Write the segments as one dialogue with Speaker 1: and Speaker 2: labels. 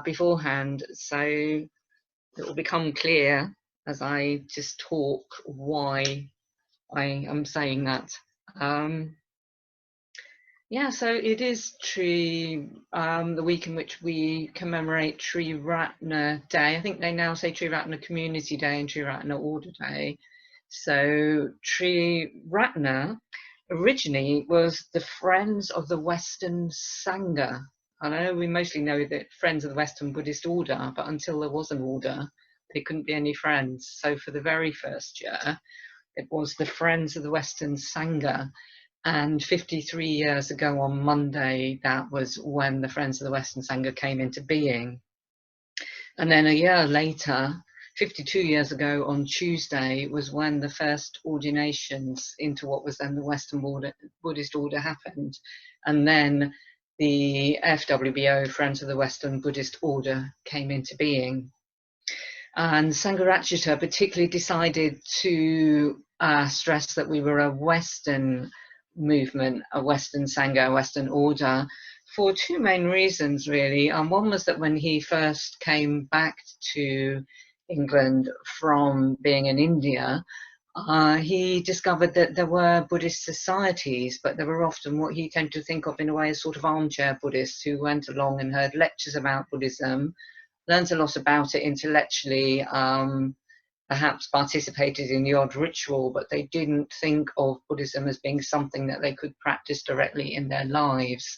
Speaker 1: beforehand, so it will become clear as I just talk why I am saying that. Yeah, so it is the week in which we commemorate Triratna Day. I think they now say Triratna Community Day and Triratna Order Day. So Triratna originally was the Friends of the Western Sangha. I know we mostly know that Friends of the Western Buddhist Order, but until there was an order, there couldn't be any friends. So for the very first year, it was the Friends of the Western Sangha. And 53 years ago on Monday, that was when the Friends of the Western Sangha came into being. And then a year later, 52 years ago on Tuesday, was when the first ordinations into what was then the Western Buddhist Order happened. And then the FWBO, Friends of the Western Buddhist Order, came into being. And Sangharakshita particularly decided to stress that we were a Western movement, a Western Sangha, a Western order, for two main reasons, really. One was that when he first came back to England from being in India, he discovered that there were Buddhist societies, but there were often what he came to think of in a way as sort of armchair Buddhists who went along and heard lectures about Buddhism, learned a lot about it intellectually, perhaps participated in the odd ritual, but they didn't think of Buddhism as being something that they could practice directly in their lives.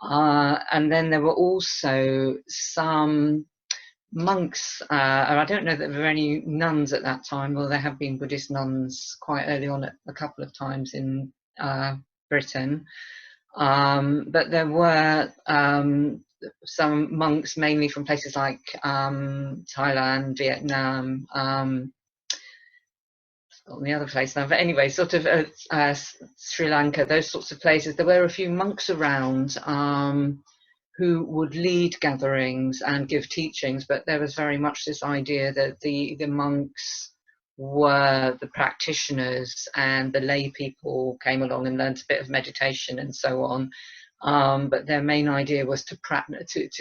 Speaker 1: And then there were also some monks, I don't know that there were any nuns at that time, although there have been Buddhist nuns quite early on a couple of times in Britain. But there were some monks, mainly from places like Thailand, Vietnam, the other place now, but anyway, sort of Sri Lanka, those sorts of places. There were a few monks around who would lead gatherings and give teachings, but there was very much this idea that the monks were the practitioners and the lay people came along and learned a bit of meditation and so on. But their main idea was to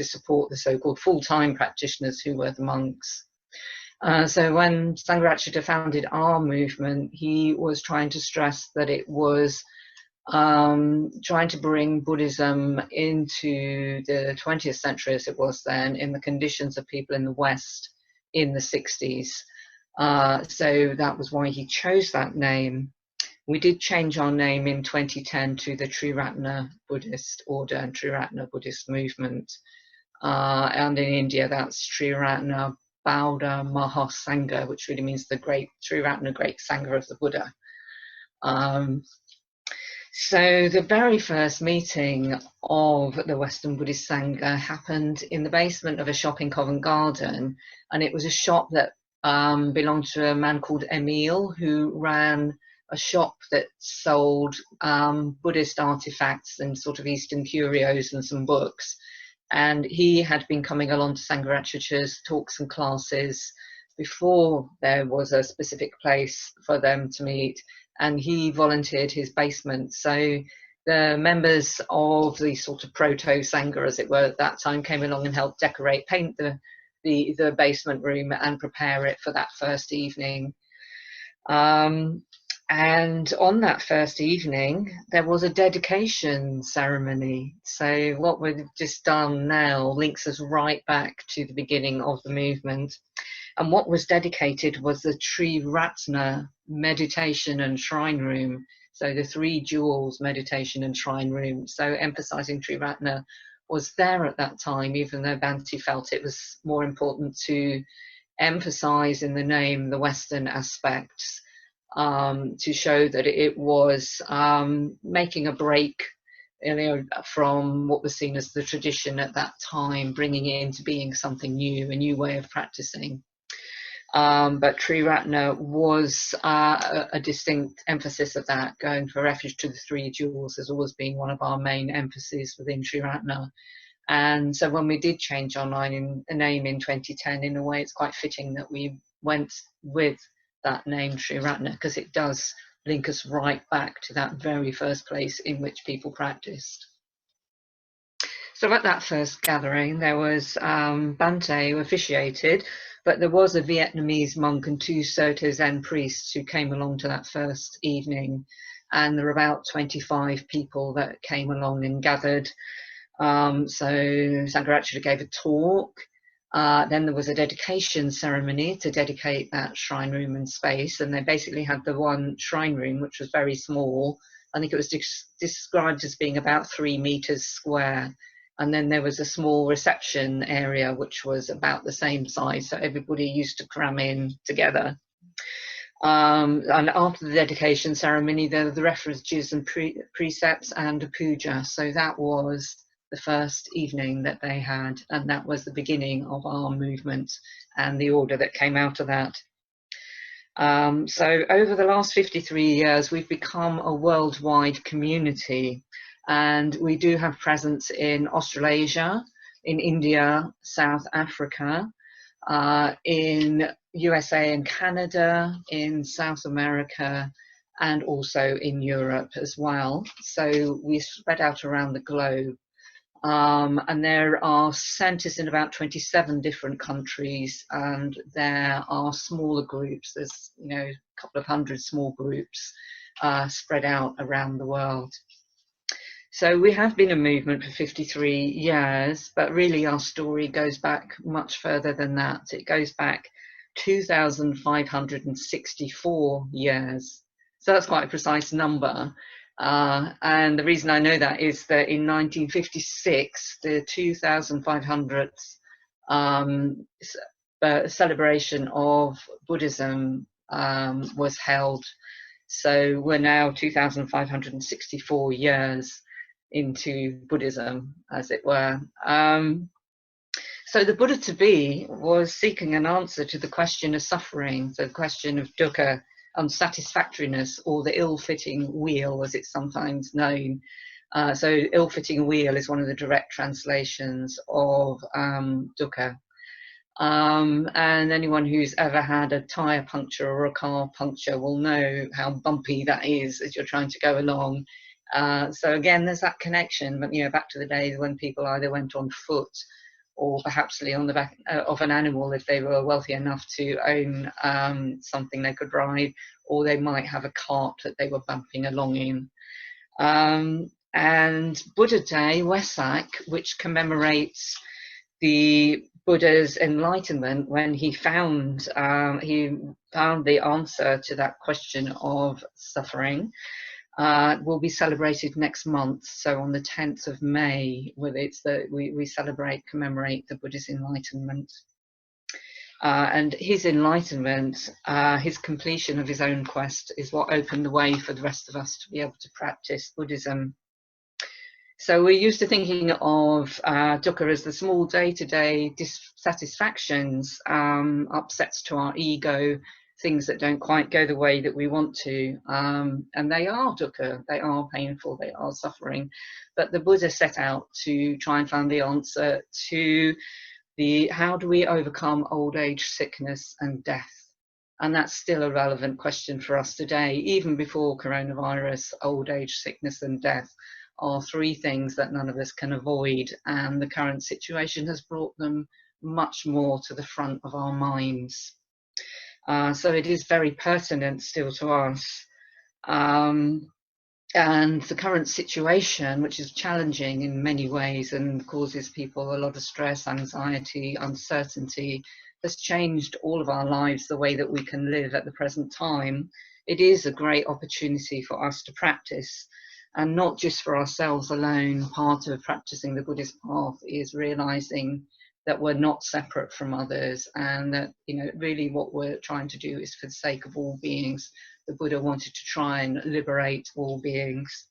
Speaker 1: support the so-called full-time practitioners who were the monks. So when Sangharakshita founded our movement, he was trying to stress that it was trying to bring Buddhism into the 20th century, as it was then, in the conditions of people in the West in the 60s. So that was why he chose that name. We did change our name in 2010 to the Triratna Buddhist Order and Triratna Buddhist Movement. And in India, that's Triratna Bauddha Mahasangha, which really means the great Triratna, great Sangha of the Buddha. So the very first meeting of the Western Buddhist Sangha happened in the basement of a shop in Covent Garden, and it was a shop that belonged to a man called Emil, who ran a shop that sold Buddhist artifacts and sort of Eastern curios and some books. And he had been coming along to Sangharakshita's talks and classes before there was a specific place for them to meet, and he volunteered his basement. So the members of the sort of proto-Sangha, as it were, at that time came along and helped decorate, paint the basement room and prepare it for that first evening. And on that first evening, there was a dedication ceremony. So what we've just done now links us right back to the beginning of the movement. And what was dedicated was the Triratna meditation and shrine room. So the three jewels, meditation and shrine room. So emphasizing Triratna was there at that time, even though Bhante felt it was more important to emphasize in the name the Western aspects, to show that it was making a break, from what was seen as the tradition at that time, bringing it into being something new, a new way of practicing. But Triratna was a distinct emphasis of that. Going for refuge to the three jewels has always been one of our main emphases within Triratna. And so when we did change our name in 2010, in a way, it's quite fitting that we went with that name Triratna, because it does link us right back to that very first place in which people practiced. So at that first gathering, there was Bante who officiated, but there was a Vietnamese monk and two Soto Zen priests who came along to that first evening. And there were about 25 people that came along and gathered. So Sangha actually gave a talk. Then there was a dedication ceremony to dedicate that shrine room and space. And they basically had the one shrine room, which was very small. I think it was described as being about 3 meters square. And then there was a small reception area, which was about the same size. So everybody used to cram in together. And after the dedication ceremony, there were the refuges and precepts and a puja. So that was the first evening that they had, and that was the beginning of our movement and the order that came out of that. So over the last 53 years, we've become a worldwide community, and we do have presence in Australasia, in India, South Africa, in USA and Canada, in South America, and also in Europe as well. So we spread out around the globe. And there are centres in about 27 different countries, and there are smaller groups. There's, a couple of hundred small groups spread out around the world. So we have been a movement for 53 years, but really our story goes back much further than that. It goes back 2,564 years. So that's quite a precise number. And the reason I know that is that in 1956, the 2,500th celebration of Buddhism was held. So we're now 2,564 years into Buddhism, as it were. So the Buddha to be was seeking an answer to the question of suffering, so the question of dukkha, unsatisfactoriness, or the ill-fitting wheel, as it's sometimes known. So ill-fitting wheel is one of the direct translations of dukkha. And anyone who's ever had a tyre puncture or a car puncture will know how bumpy that is as you're trying to go along. So again, there's that connection, but back to the days when people either went on foot or perhaps on the back of an animal if they were wealthy enough to own something they could ride, or they might have a cart that they were bumping along in. And Buddha Day, Wesak, which commemorates the Buddha's enlightenment when he found the answer to that question of suffering, will be celebrated next month. So on the 10th of May, we commemorate the Buddha's enlightenment. And his enlightenment, his completion of his own quest, is what opened the way for the rest of us to be able to practice Buddhism. So we're used to thinking of dukkha as the small day-to-day dissatisfactions, upsets to our ego, things that don't quite go the way that we want to. And they are dukkha, they are painful, they are suffering. But the Buddha set out to try and find the answer to how do we overcome old age, sickness and death? And that's still a relevant question for us today. Even before coronavirus, old age, sickness and death are 3 things that none of us can avoid, and the current situation has brought them much more to the front of our minds. So it is very pertinent still to us. And the current situation, which is challenging in many ways and causes people a lot of stress, anxiety, uncertainty, has changed all of our lives, the way that we can live at the present time. It is a great opportunity for us to practice, and not just for ourselves alone. Part of practicing the Buddhist path is realizing that we're not separate from others, and that really what we're trying to do is for the sake of all beings. The Buddha wanted to try and liberate all beings.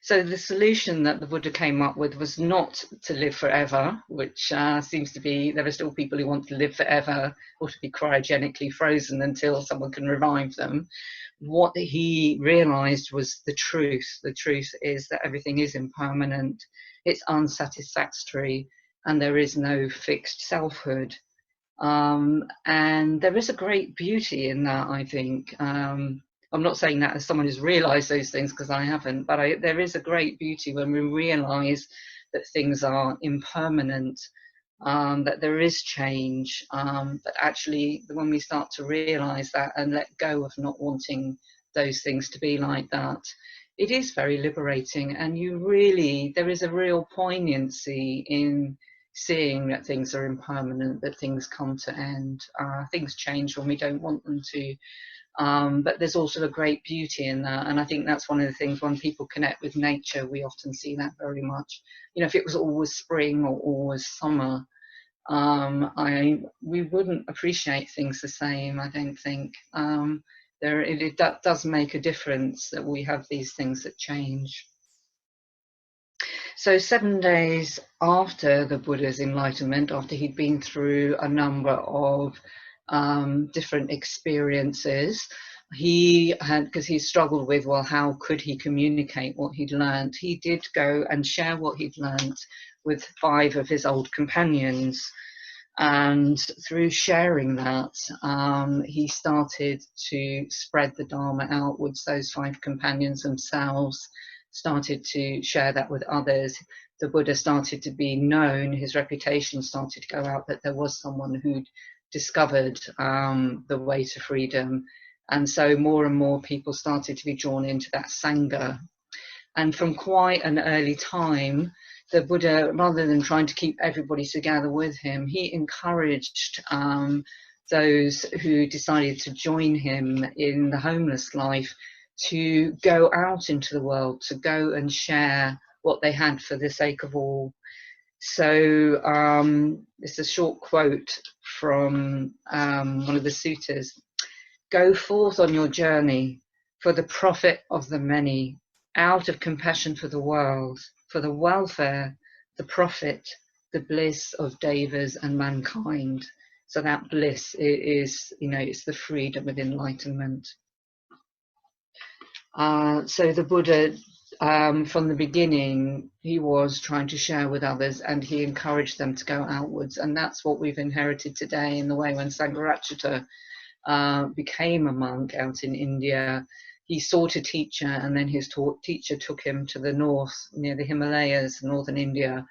Speaker 1: So the solution that the Buddha came up with was not to live forever, which seems to be, there are still people who want to live forever or to be cryogenically frozen until someone can revive them. What he realized was the truth. The truth is that everything is impermanent, it's unsatisfactory, and there is no fixed selfhood. And there is a great beauty in that, I think. I'm not saying that as someone who's realized those things, because I haven't, but there is a great beauty when we realize that things are impermanent, that there is change, but actually when we start to realize that and let go of not wanting those things to be like that, it is very liberating. And there is a real poignancy in seeing that things are impermanent, that things come to end, things change when we don't want them to. But there's also a great beauty in that. And I think that's one of the things when people connect with nature, we often see that very much. If it was always spring or always summer, we wouldn't appreciate things the same, I don't think. That does make a difference that we have these things that change. So 7 days after the Buddha's enlightenment, after he'd been through a number of different experiences, because he struggled with, well, how could he communicate what he'd learned? He did go and share what he'd learned with 5 of his old companions. And through sharing that, he started to spread the Dharma outwards. Those 5 companions themselves started to share that with others. The Buddha started to be known, his reputation started to go out, that there was someone who'd discovered the way to freedom. And so more and more people started to be drawn into that sangha. And from quite an early time, the Buddha, rather than trying to keep everybody together with him, he encouraged those who decided to join him in the homeless life to go out into the world, to go and share what they had for the sake of all. So it's a short quote from one of the suttas. Go forth on your journey for the profit of the many, out of compassion for the world, for the welfare, the profit, the bliss of devas and mankind. So that bliss is, it's the freedom of enlightenment. So the Buddha, from the beginning, he was trying to share with others, and he encouraged them to go outwards. And that's what we've inherited today in the way when Sangha became a monk out in India. He sought a teacher, and then his teacher took him to the north, near the Himalayas, northern India,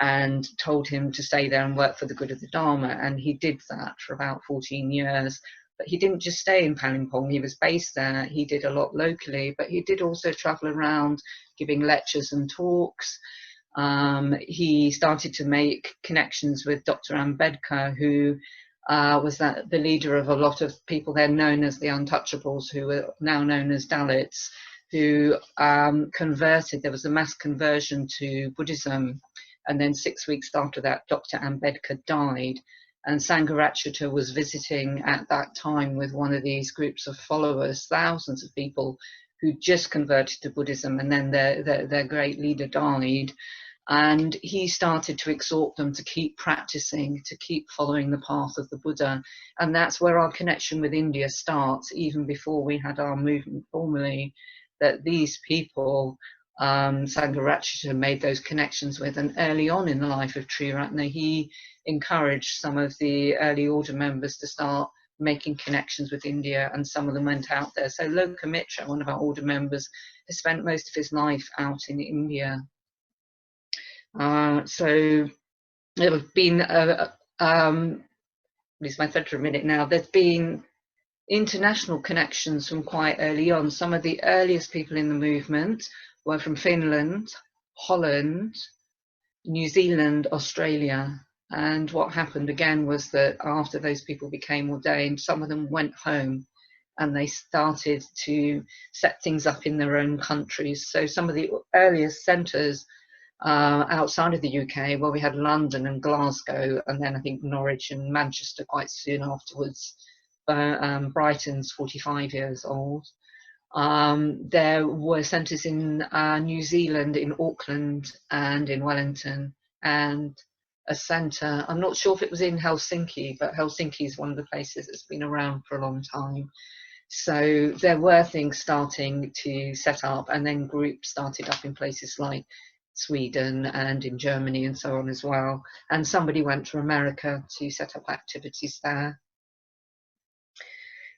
Speaker 1: and told him to stay there and work for the good of the Dharma. And he did that for about 14 years. But he didn't just stay in Palimpong, he was based there. He did a lot locally, but he did also travel around giving lectures and talks. He started to make connections with Dr. Ambedkar, who was the leader of a lot of people there known as the Untouchables, who are now known as Dalits, who converted. There was a mass conversion to Buddhism. And then 6 weeks after that, Dr. Ambedkar died. And Sangharakshita was visiting at that time with one of these groups of followers, thousands of people who just converted to Buddhism, and then their great leader died. And he started to exhort them to keep practicing, to keep following the path of the Buddha. And that's where our connection with India starts, even before we had our movement formally, that these people, Sangharakshita made those connections with. And early on in the life of Triratna, he encouraged some of the early order members to start making connections with India, and some of them went out there. So Lokamitra, one of our order members, has spent most of his life out in India. So there have been, lose my thread for a minute now, there's been international connections from quite early on. Some of the earliest people in the movement were from Finland, Holland, New Zealand, Australia. And what happened again was that after those people became ordained, some of them went home and they started to set things up in their own countries. So some of the earliest centres outside of the UK, well, we had London and Glasgow, and then I think Norwich and Manchester quite soon afterwards. Brighton's 45 years old. There were centres in New Zealand, in Auckland and in Wellington, and a centre, I'm not sure if it was in Helsinki, but Helsinki is one of the places that's been around for a long time. So there were things starting to set up, and then groups started up in places like Sweden and in Germany and so on as well. And somebody went to America to set up activities there.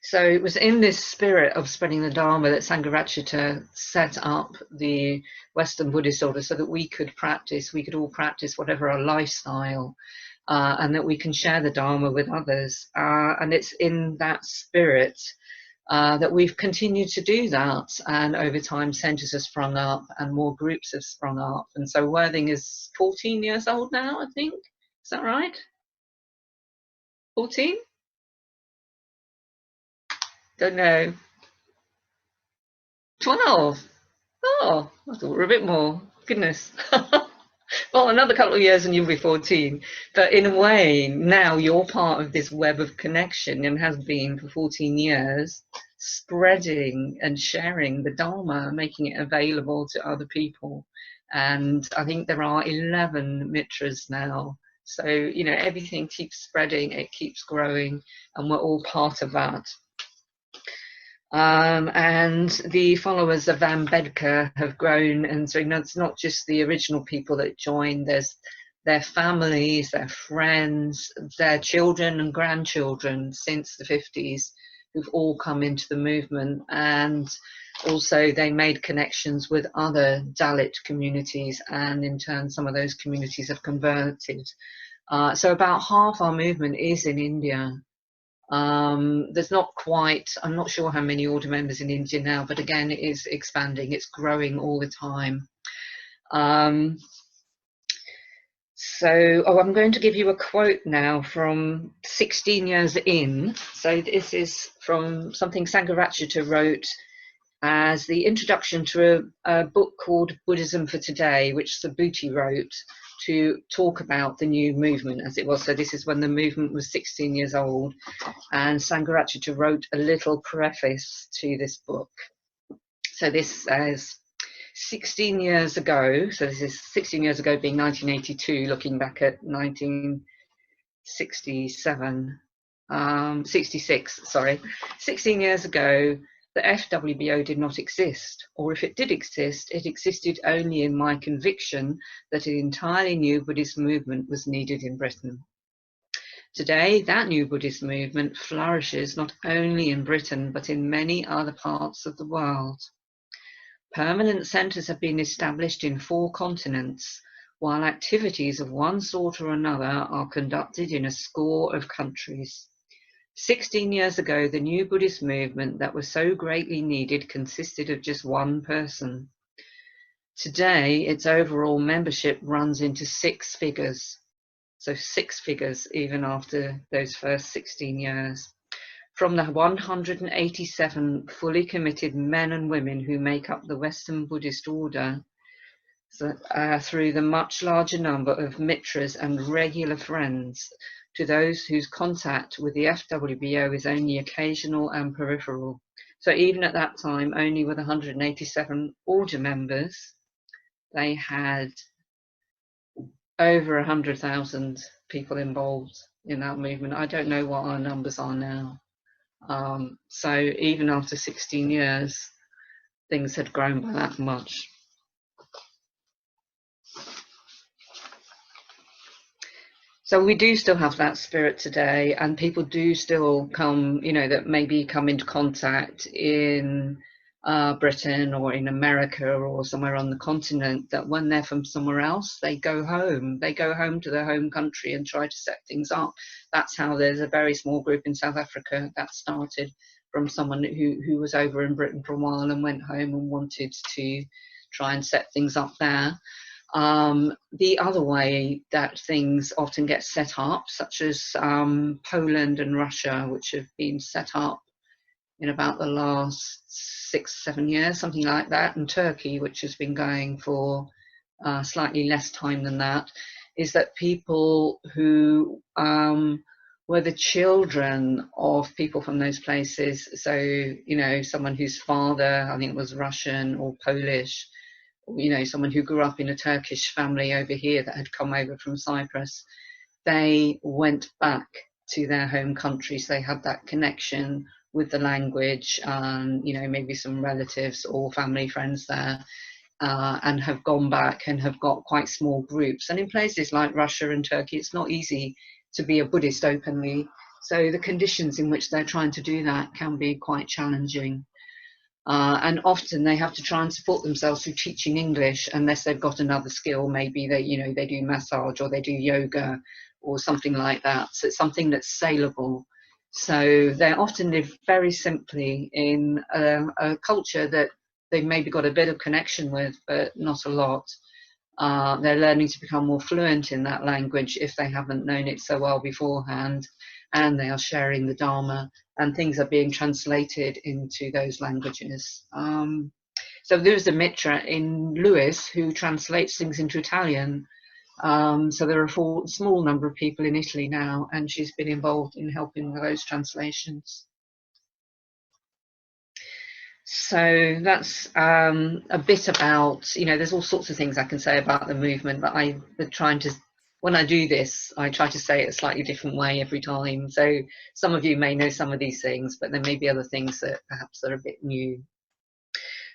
Speaker 1: So it was in this spirit of spreading the Dharma that Sangharakshita set up the Western Buddhist order so that we could all practice whatever our lifestyle, and that we can share the Dharma with others. And it's in that spirit that we've continued to do that. And over time, centres have sprung up and more groups have sprung up. And so Worthing is 14 years old now, I think. Is that right? 14? Don't know. 12. Oh, I thought we were a bit more. Goodness. Well, another couple of years and you'll be 14. But in a way, now you're part of this web of connection and has been for 14 years, spreading and sharing the Dharma, making it available to other people. And I think there are 11 mitras now. So, you know, everything keeps spreading, it keeps growing, and we're all part of that. And the followers of Ambedkar have grown, and so it's not just the original people that joined, there's their families, their friends, their children and grandchildren since the 50s who've all come into the movement. And also they made connections with other Dalit communities, and in turn some of those communities have converted. So about half our movement is in India. There's not quite, I'm not sure how many order members in India now, but again, it is expanding, it's growing all the time. I'm going to give you a quote now from 16 years in. So this is from something Sangharakshita wrote as the introduction to a book called Buddhism for Today, which Subhuti wrote to talk about the new movement as it was. So this is when the movement was 16 years old, and Sangharakshita wrote a little preface to this book. So this says, 16 years ago, so this is 16 years ago being 1982, looking back at 66, 16 years ago, the FWBO did not exist, or if it did exist, it existed only in my conviction that an entirely new Buddhist movement was needed in Britain. Today, that new Buddhist movement flourishes not only in Britain, but in many other parts of the world. Permanent centres have been established in 4 continents, while activities of one sort or another are conducted in a score of countries. 16 years ago, the new Buddhist movement that was so greatly needed consisted of just one person. Today, its overall membership runs into 6 figures. So 6 figures even after those first 16 years. From the 187 fully committed men and women who make up the Western Buddhist order, through the much larger number of mitras and regular friends, to those whose contact with the FWBO is only occasional and peripheral. So even at that time, only with 187 order members, they had over 100,000 people involved in that movement. I don't know what our numbers are now. So even after 16 years, things had grown by that much. So we do still have that spirit today, and people do still come, you know, that maybe come into contact in Britain or in America or somewhere on the continent, that when they're from somewhere else, they go home to their home country and try to set things up. That's how there's a very small group in South Africa that started from someone who was over in Britain for a while and went home and wanted to try and set things up there. The other way that things often get set up, such as Poland and Russia, which have been set up in about the last 6-7 years, something like that, and Turkey, which has been going for slightly less time than that, is that people who were the children of people from those places, so, you know, someone whose father, I think it was Russian or Polish, you know, someone who grew up in a Turkish family over here that had come over from Cyprus, they went back to their home countries. They had that connection with the language, you know, maybe some relatives or family friends there, and have gone back and have got quite small groups. And in places like Russia and Turkey, it's not easy to be a Buddhist openly. So the conditions in which they're trying to do that can be quite challenging. And often they have to try and support themselves through teaching English unless they've got another skill. Maybe they do massage or they do yoga or something like that. So it's something that's saleable. So they often live very simply in a culture that they've maybe got a bit of connection with, but not a lot. They're learning to become more fluent in that language if they haven't known it so well beforehand, and they are sharing the Dharma, and things are being translated into those languages. So there's a Mitra in Lewis who translates things into Italian. So there are a small number of people in Italy now, and she's been involved in helping with those translations. So that's a bit about, there's all sorts of things I can say about the movement, but when I do this, I try to say it a slightly different way every time. So some of you may know some of these things, but there may be other things that perhaps are a bit new.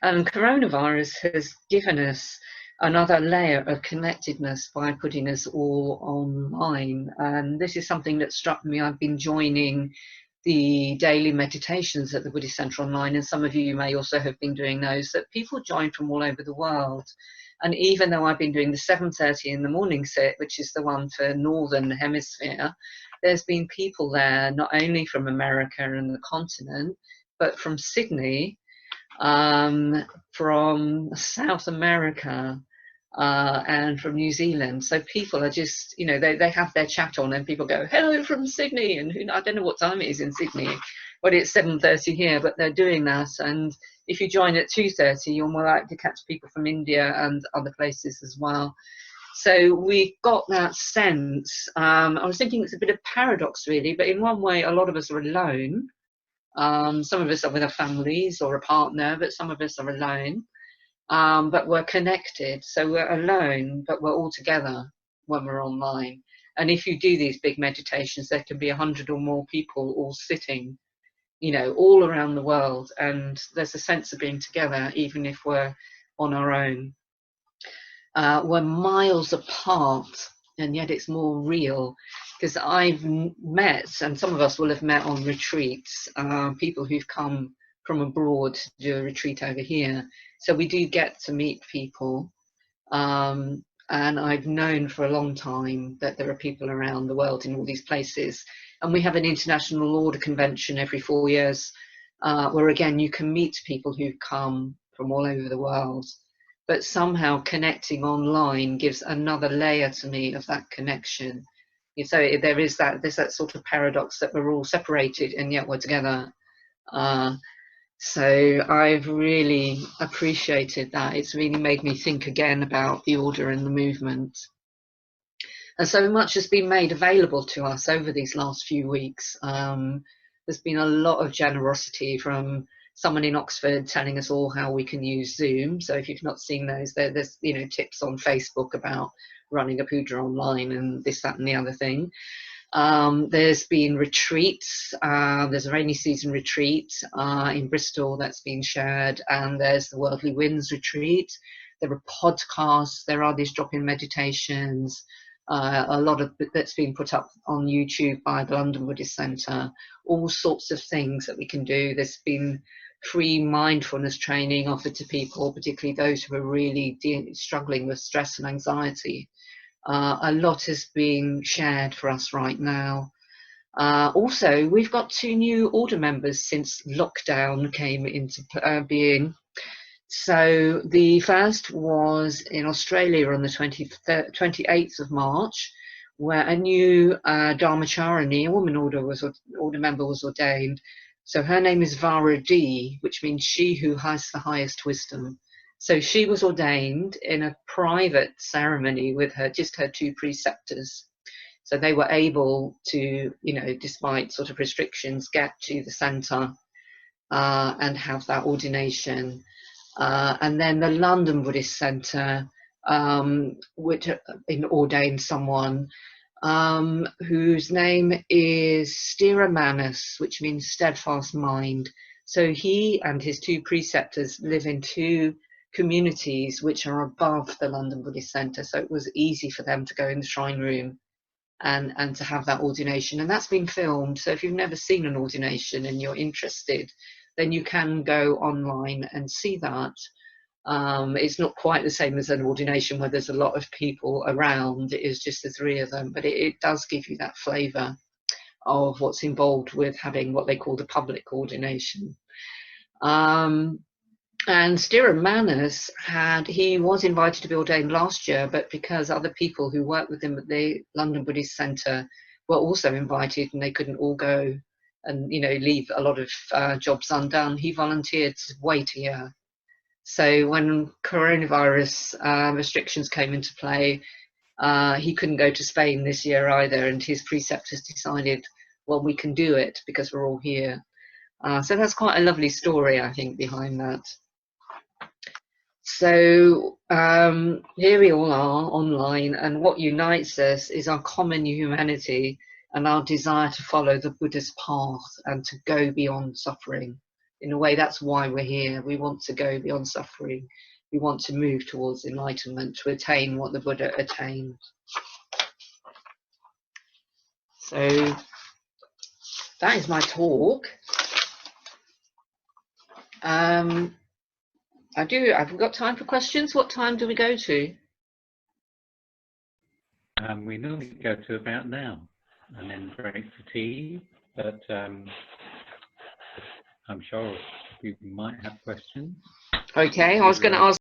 Speaker 1: Coronavirus has given us another layer of connectedness by putting us all online. And this is something that struck me. I've been joining the daily meditations at the Buddhist Centre online, and some of you may also have been doing those, that people join from all over the world. And even though I've been doing the 7:30 in the morning sit, which is the one for Northern Hemisphere, there's been people there not only from America and the continent, but from Sydney, from South America, and from New Zealand. So people are just, they have their chat on and people go, hello from Sydney. And I don't know what time it is in Sydney, but it's 7:30 here, but they're doing that. And if you join at 2:30, you're more likely to catch people from India and other places as well. So we got that sense. I was thinking it's a bit of paradox really, but in one way, a lot of us are alone. Some of us are with our families or a partner, but some of us are alone. But we're connected. So we're alone, but we're all together when we're online. And if you do these big meditations, there can be 100 or more people all sitting, all around the world. And there's a sense of being together, even if we're on our own. We're miles apart, and yet it's more real. Because I've met, and some of us will have met on retreats, people who've come from abroad to do a retreat over here. So we do get to meet people. And I've known for a long time that there are people around the world in all these places. And we have an international order convention every 4 years, where again, you can meet people who've come from all over the world. But somehow connecting online gives another layer to me of that connection. So there's that sort of paradox that we're all separated and yet we're together. So I've really appreciated that. It's really made me think again about the order and the movement. And so much has been made available to us over these last few weeks. There's been a lot of generosity from someone in Oxford telling us all how we can use Zoom. So if you've not seen those, there's tips on Facebook about running a puja online and this, that, and the other thing. There's been retreats. There's a rainy season retreat in Bristol that's been shared, and there's the Worldly Winds retreat. There are podcasts. There are these drop-in meditations. A lot of that's been put up on YouTube by the London Buddhist Centre. All sorts of things that we can do. There's been free mindfulness training offered to people, particularly those who are really struggling with stress and anxiety. A lot is being shared for us right now. Also, we've got 2 new order members since lockdown came into being. So the first was in Australia on the 28th of March, where a new Dharmacharani, a woman order member, was ordained. So her name is Vara D, which means she who has the highest wisdom. So she was ordained in a private ceremony with just her 2 preceptors. So they were able to, despite sort of restrictions, get to the centre and have that ordination. And then the London Buddhist Centre, which ordained someone whose name is Sthiramanas, which means steadfast mind. So he and his 2 preceptors live in 2 communities which are above the London Buddhist Centre, so it was easy for them to go in the shrine room and to have that ordination. And that's been filmed. So if you've never seen an ordination and you're interested, then you can go online and see that. It's not quite the same as an ordination where there's a lot of people around. It is just the three of them, but it does give you that flavour of what's involved with having what they call the public ordination. And Stiram Manas he was invited to be ordained last year, but because other people who work with him at the London Buddhist Centre were also invited and they couldn't all go and, leave a lot of jobs undone, he volunteered to wait a year. So when coronavirus restrictions came into play, he couldn't go to Spain this year either, and his preceptors decided, well, we can do it because we're all here. So that's quite a lovely story, I think, behind that. So here we all are online, and what unites us is our common humanity and our desire to follow the Buddha's path and to go beyond suffering. In a way, that's why we're here. We want to go beyond suffering. We want to move towards enlightenment, to attain what the Buddha attained. So that is my talk. I've got time for questions. What time do we go to?
Speaker 2: We normally go to about now and then break for tea, but I'm sure you might have questions.
Speaker 1: Okay, I was going to ask